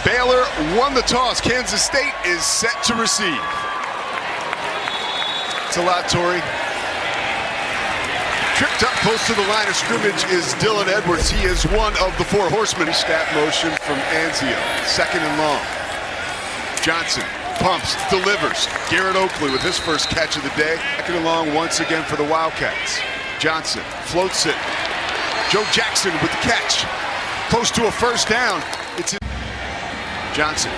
Baylor won the toss. Kansas State is set to receive. It's a lot, Tori. Tripped up close to the line of scrimmage is Dylan Edwards. He is one of the four horsemen. Stat motion from Anzio. Second and long. Johnson pumps, delivers. Garrett Oakley with his first catch of the day. Second and long once again for the Wildcats. Johnson floats it. Joe Jackson with the catch. Close to a first down. It's Johnson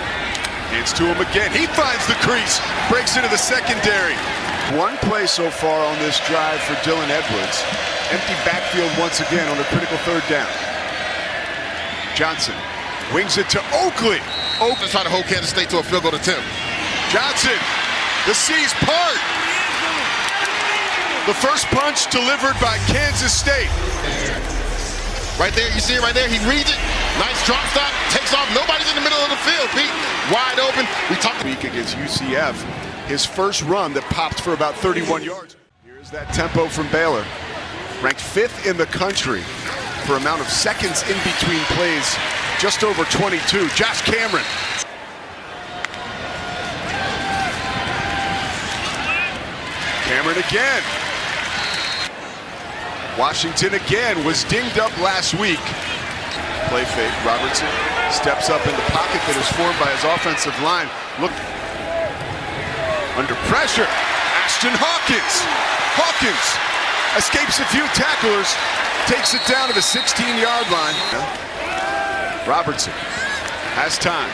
hands to him again. He finds the crease. Breaks into the secondary. One play so far on this drive for Dylan Edwards. Empty backfield once again on a critical third down. Johnson wings it to Oakley. Oakland's trying to hold Kansas State to a field goal attempt. Johnson, the C's part. The first punch delivered by Kansas State. Right there, you see it right there. He reads it. Nice drop stop. Takes off. Nobody's in the middle of the field, Pete. Wide open. We talked week against UCF. His first run that popped for about 31 yards. Here's that tempo from Baylor. Ranked 5th in the country for amount of seconds in between plays. Just over 22. Josh Cameron. Cameron again. Washington again was dinged up last week. Play fake. Robertson steps up in the pocket that is formed by his offensive line. Look. Under pressure, Ashton Hawkins escapes a few tacklers, takes it down to the 16-yard line. Robertson has time.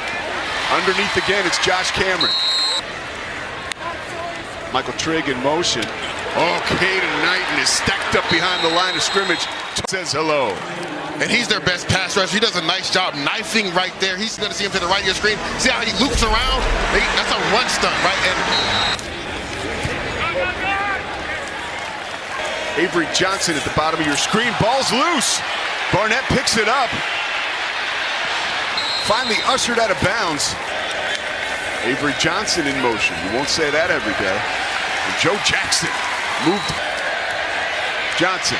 Underneath again, it's Josh Cameron. Michael Trigg in motion. Oh, Caden Knighton is stacked up behind the line of scrimmage. Says hello. And he's their best pass rusher. He does a nice job knifing right there. He's going to see him to the right of your screen. See how he loops around? That's a run stunt, right? And Avery Johnson at the bottom of your screen. Ball's loose. Barnett picks it up. Finally ushered out of bounds. Avery Johnson in motion. You won't say that every day. And Joe Jackson moved. Johnson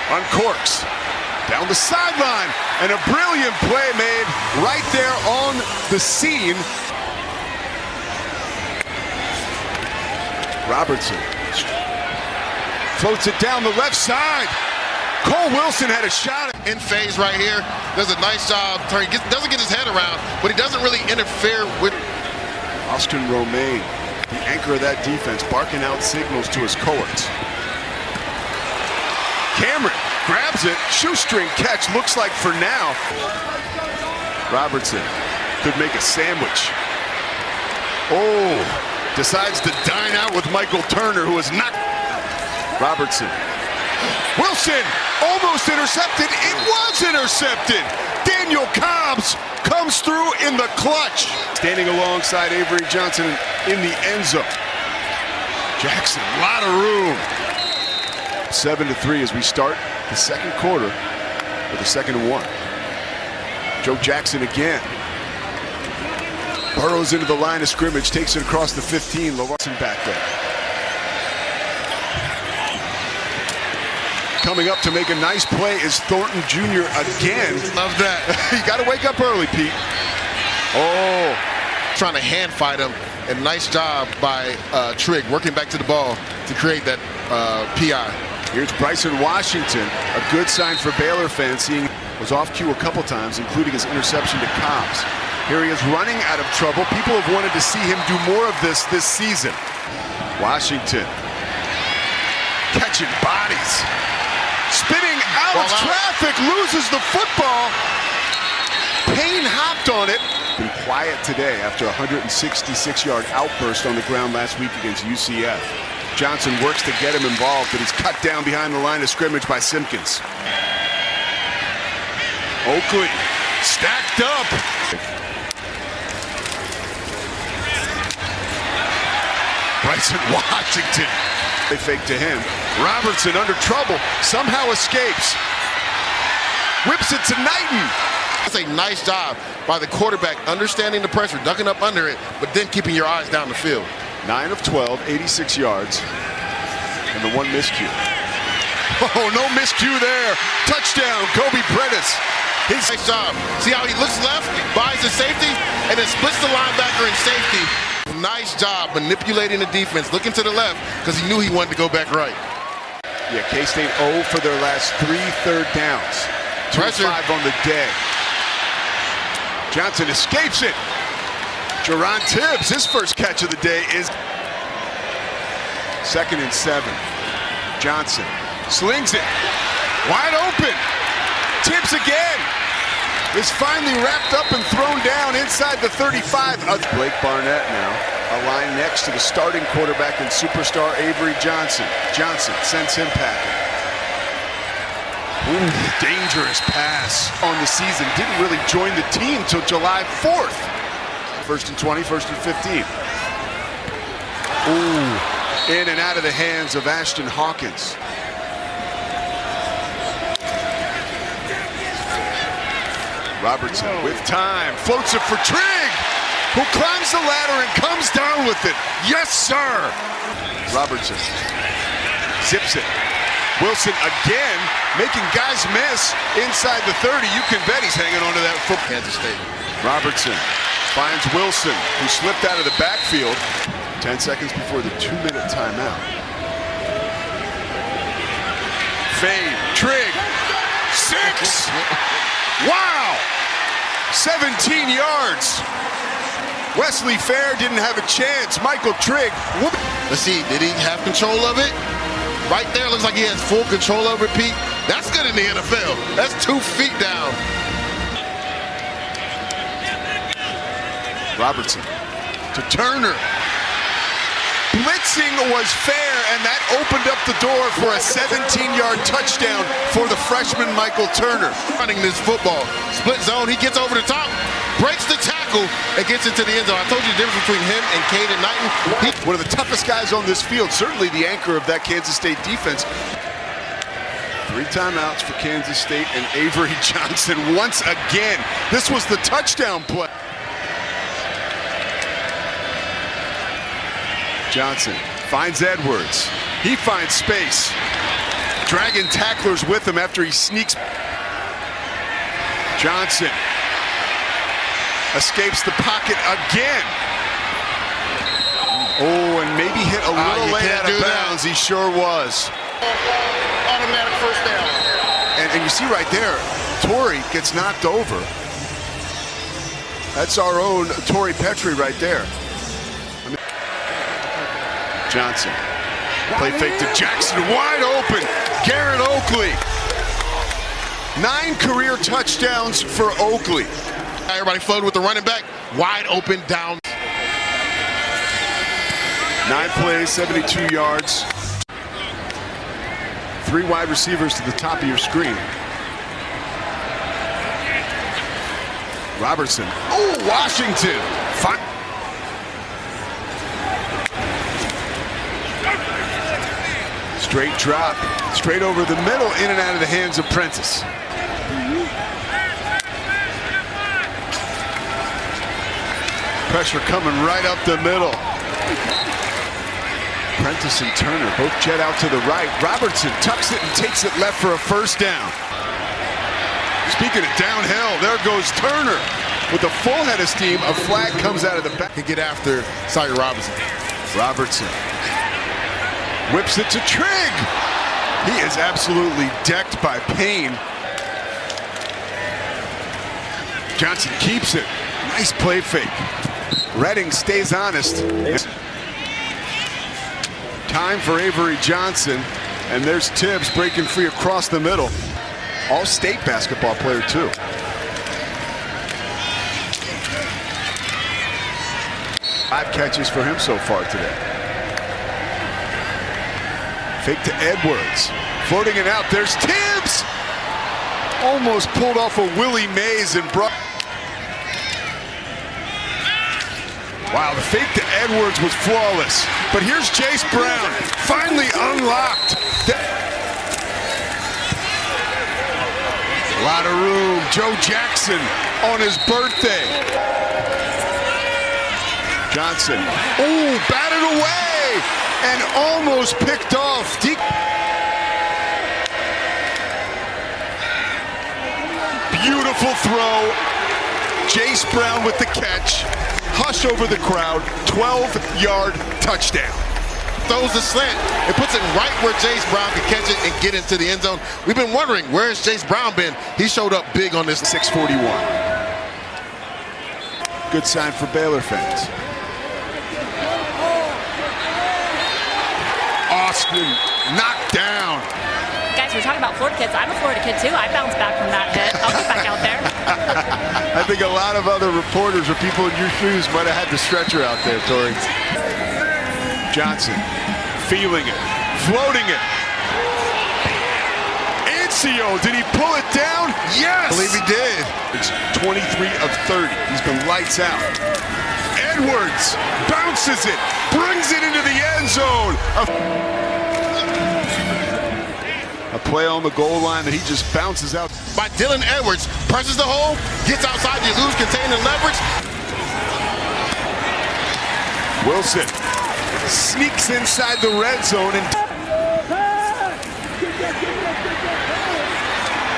uncorks. Down the sideline, and a brilliant play made right there on the scene. Robertson floats it down the left side. Cole Wilson had a shot. In phase right here, does a nice job. Doesn't get his head around, but he doesn't really interfere with. Austin Romaine, the anchor of that defense, barking out signals to his cohorts. Cameron grabs it, shoestring catch, looks like for now. Robertson could make a sandwich. Oh, decides to dine out with Michael Turner, who is not. Robertson. Wilson almost intercepted. It was intercepted. Daniel Cobbs comes through in the clutch. Standing alongside Avery Johnson in the end zone. Jackson, a lot of room. 7-3 as we start the second quarter with a 2nd and 1. Joe Jackson again. Burrows into the line of scrimmage, takes it across the 15. Larson back there. Coming up to make a nice play is Thornton Jr. again. Love that. You got to wake up early, Pete. Oh. Trying to hand fight him, and nice job by Trigg working back to the ball to create that PI. Here's Bryson Washington, a good sign for Baylor fans. Seeing was off cue a couple times, including his interception to Cobbs. Here he is running out of trouble. People have wanted to see him do more of this season. Washington catching bodies. Spinning out of traffic, loses the football. Payne hopped on it. Been quiet today after a 166-yard outburst on the ground last week against UCF. Johnson works to get him involved, but he's cut down behind the line of scrimmage by Simpkins. Oakley stacked up. Bryson Washington. They fake to him. Robertson under trouble, somehow escapes. Whips it to Knighton. That's a nice job by the quarterback, understanding the pressure, ducking up under it, but then keeping your eyes down the field. 9 of 12, 86 yards, and the one miscue. Oh, no miscue there. Touchdown, Kobe Prentice. Nice job. See how he looks left, buys the safety, and then splits the linebacker in safety. Nice job manipulating the defense, looking to the left, because he knew he wanted to go back right. Yeah, K-State 0 for their last 3 third downs. 2-5 on the day. Johnson escapes it. Jerron Tibbs, his first catch of the day is 2nd and 7. Johnson slings it. Wide open. Tibbs again. Is finally wrapped up and thrown down inside the 35. Blake Barnett now aligned next to the starting quarterback and superstar Avery Johnson. Johnson sends him packing. Ooh, dangerous pass on the season. Didn't really join the team till July 4th. 1st and 20, 1st and 15. Ooh, in and out of the hands of Ashton Hawkins. Robertson with time, floats it for Trigg, who climbs the ladder and comes down with it. Yes, sir. Robertson zips it. Wilson again, making guys miss inside the 30. You can bet he's hanging onto that football. Kansas State. Robertson finds Wilson, who slipped out of the backfield. 10 seconds before the 2-minute timeout. Fade, Trigg, 6. Wow! 17 yards. Wesley Fair didn't have a chance. Michael Trigg. Let's see, did he have control of it? Right there, looks like he has full control over it, Pete. That's good in the NFL. That's 2 feet down. Robertson to Turner. Blitzing was fair, and that opened up the door for a 17-yard touchdown for the freshman Michael Turner. Running this football. Split zone, he gets over the top, breaks the tackle, and gets into the end zone. I told you the difference between him and Caden Knighton. One of the toughest guys on this field, certainly the anchor of that Kansas State defense. 3 timeouts for Kansas State, and Avery Johnson once again. This was the touchdown play. Johnson finds Edwards. He finds space. Dragging tacklers with him after he sneaks. Johnson escapes the pocket again. Oh, and maybe hit a little late out of bounds. He sure was. Automatic first down. And you see right there, Torrey gets knocked over. That's our own Torrey Petrie right there. Johnson, play fake to Jackson, wide open. Garrett Oakley. 9 career touchdowns for Oakley. Everybody floated with the running back, wide open down. 9 plays, 72 yards. 3 wide receivers to the top of your screen. Robertson. Oh, Washington. Straight drop, straight over the middle, in and out of the hands of Prentice. Pressure coming right up the middle. Prentice and Turner both jet out to the right. Robertson tucks it and takes it left for a first down. Speaking of downhill, there goes Turner with a full head of steam. A flag comes out of the back. Can get after Sire Robinson. Robertson whips it to Trigg. He is absolutely decked by Payne. Johnson keeps it. Nice play fake. Redding stays honest. Time for Avery Johnson. And there's Tibbs breaking free across the middle. All-state basketball player, too. Five catches for him so far today. Fake to Edwards. Floating it out. There's Tibbs. Almost pulled off a Willie Mays and brought. Wow, the fake to Edwards was flawless. But here's Chase Brown. Finally unlocked. A lot of room. Joe Jackson on his birthday. Johnson. Ooh, batted away. And almost picked off. Beautiful throw. Jace Brown with the catch. Hush over the crowd. 12-yard touchdown. Throws the slant and puts it right where Jace Brown can catch it and get into the end zone. We've been wondering, where has Jace Brown been? He showed up big on this. 6:41. Good sign for Baylor fans. Austin knocked down. Guys, we're talking about Florida kids. I'm a Florida kid too. I bounced back from that hit. I'll get back out there. I think a lot of other reporters or people in your shoes might have had the stretcher out there, Tori. Johnson feeling it, floating it. Ancio, did he pull it down? Yes! I believe he did. It's 23 of 30. He's been lights out. Edwards bounces it, brings it into the end zone. A play on the goal line that he just bounces out. By Dylan Edwards, presses the hole, gets outside, you lose, contain and leverage. Wilson sneaks inside the red zone and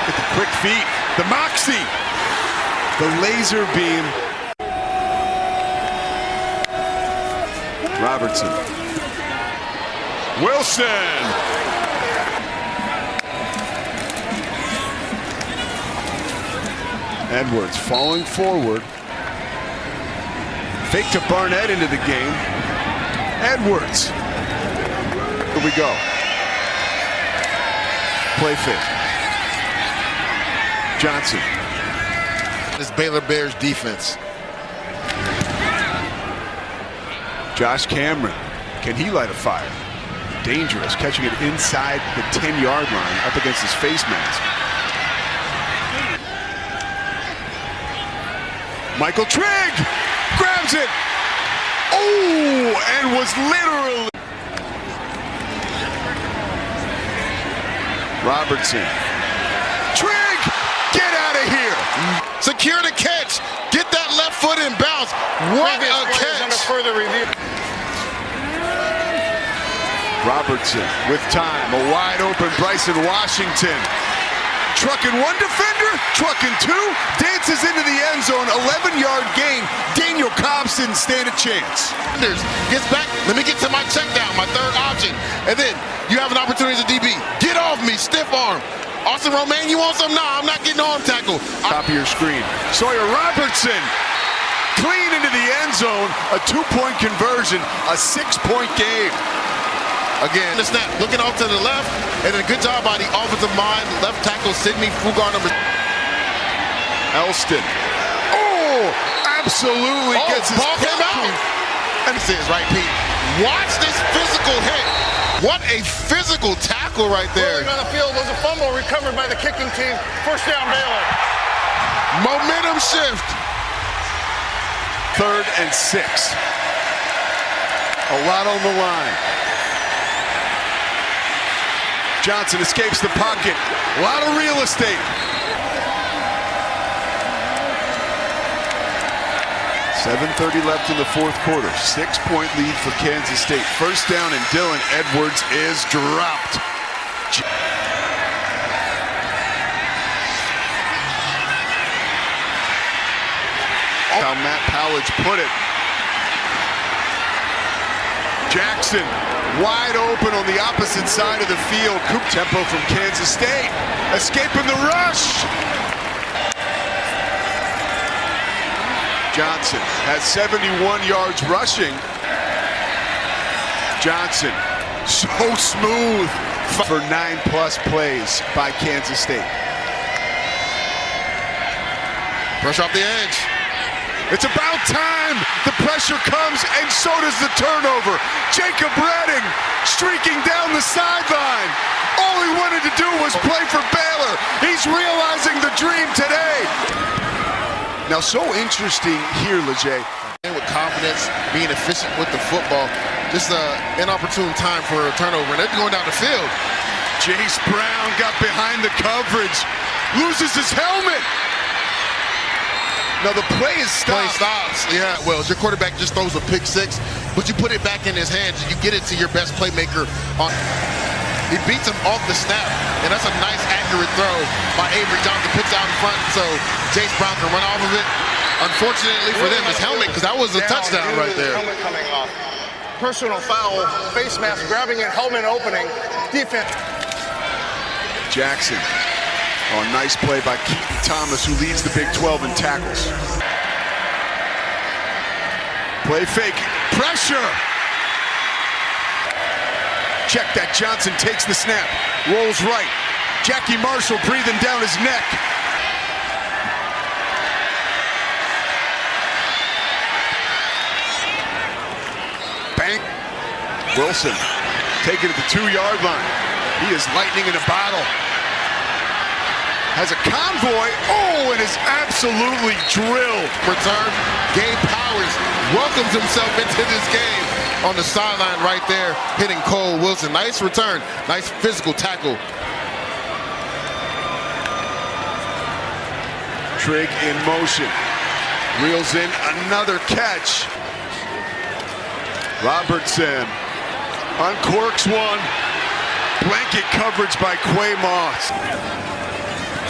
with the quick feet, the moxie, the laser beam. Robertson. Wilson. Edwards falling forward. Fake to Barnett into the game. Edwards. Here we go. Play fake. Johnson. This Baylor Bears defense. Josh Cameron. Can he light a fire? Dangerous. Catching it inside the 10-yard line up against his face mask. Michael Trigg grabs it. Oh, and was literally. Robertson. Trigg, get out of here. Secure the catch. Get that left foot in bounds. What a catch. Under further review. Robertson with time. A wide open Bryson Washington. Trucking one defender, trucking two, dances into the end zone, 11-yard gain. Daniel Cobbs didn't stand a chance. Gets back, let me get to my check down, my third option. And then you have an opportunity as a DB. Get off me, stiff arm. Austin Romaine, you want some? Nah, I'm not getting arm tackle. Top of your screen. Sawyer Robertson, clean into the end zone, a 2-point conversion, a 6-point game. Again, the snap, looking off to the left, and then a good job by the offensive mind, left tackle Sidney Fugar number. Elston. Oh, absolutely gets his ball came out. And this is right, Pete. Watch this physical hit. What a physical tackle right there. Rolling on the field was a fumble recovered by the kicking team. First down, Baylor. Momentum shift. 3rd and 6. A lot on the line. Johnson escapes the pocket. A lot of real estate. 7:30 left in the fourth quarter. 6-point lead for Kansas State. First down and Dylan Edwards is dropped. How Matt Powledge put it. Jackson wide open on the opposite side of the field. Coop tempo from Kansas State. Escaping the rush. Johnson has 71 yards rushing. Johnson, so smooth for 9+ plays by Kansas State. Pressure off the edge. It's about time. The pressure comes, and so does the turnover. Jacob Redding streaking down the sideline. All he wanted to do was play for Baylor. He's realizing the dream today. Now, so interesting here, Leger. With confidence, being efficient with the football. Just an inopportune time for a turnover, and they're going down the field. Jace Brown got behind the coverage, loses his helmet. Now the play is stopped. Play stops. Yeah, well, your quarterback just throws a pick six, but you put it back in his hands and you get it to your best playmaker. He beats him off the snap, and that's a nice, accurate throw by Avery Johnson. Puts it out in front so Jace Brown can run off of it. Unfortunately for them, his helmet, because that was a touchdown right there. Helmet coming off. Personal foul, face mask grabbing it, helmet opening, defense. Jackson. Oh, nice play by Keaton Thomas, who leads the Big 12 in tackles. Play fake, pressure. Check that. Johnson takes the snap, rolls right. Jackie Marshall breathing down his neck. Bank. Wilson taking it to the 2-yard line. He is lightning in a bottle. Has a convoy. Oh, and is absolutely drilled. Return. Gabe Powers welcomes himself into this game on the sideline right there, hitting Cole Wilson. Nice return. Nice physical tackle. Trigg in motion. Reels in another catch. Robertson uncorks one. Blanket coverage by Quay Moss.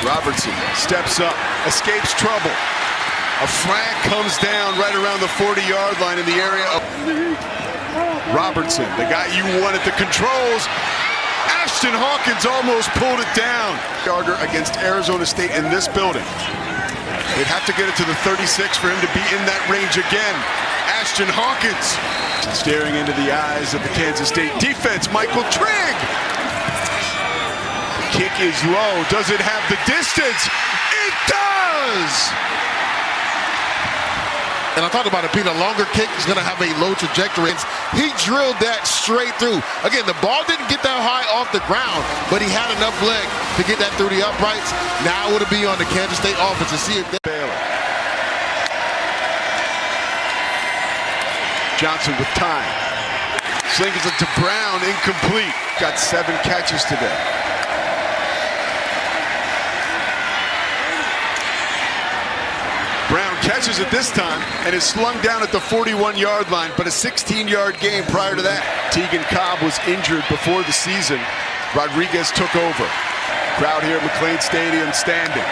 Robertson steps up, escapes trouble. A flag comes down right around the 40-yard line in the area of Robertson, the guy you want at the controls. Ashton Hawkins almost pulled it down. Yarder against Arizona State in this building. They'd have to get it to the 36 for him to be in that range again. Ashton Hawkins staring into the eyes of the Kansas State defense. Michael Trigg. The kick is low. Does it have the distance? It does! And I talked about it being a longer kick. It's going to have a low trajectory. He drilled that straight through. Again, the ball didn't get that high off the ground, but he had enough leg to get that through the uprights. Now it'll be on the Kansas State offense to see if they... Baylor. Johnson with time. Slings it to Brown, incomplete. Got 7 catches today. Brown catches it this time and is slung down at the 41-yard line, but a 16-yard game prior to that. Tegan Cobb was injured before the season. Rodriguez took over. Crowd here at McLean Stadium standing.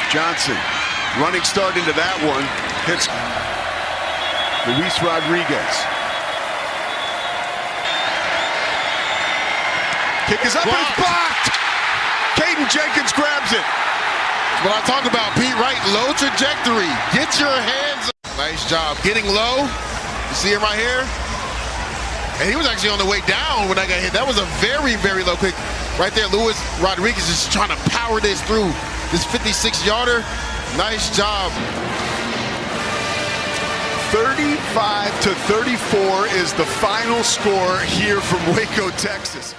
Johnson, running start into that one. Hits Luis Rodriguez. Kick is up and it's blocked! Caden Jenkins grabs it. What I talk about, Pete, right? Low trajectory. Get your hands up. Nice job. Getting low. You see him right here? And he was actually on the way down when I got hit. That was a very, very low kick. Right there, Luis Rodriguez is trying to power this through this 56-yarder. Nice job. 35-34 is the final score here from Waco, Texas.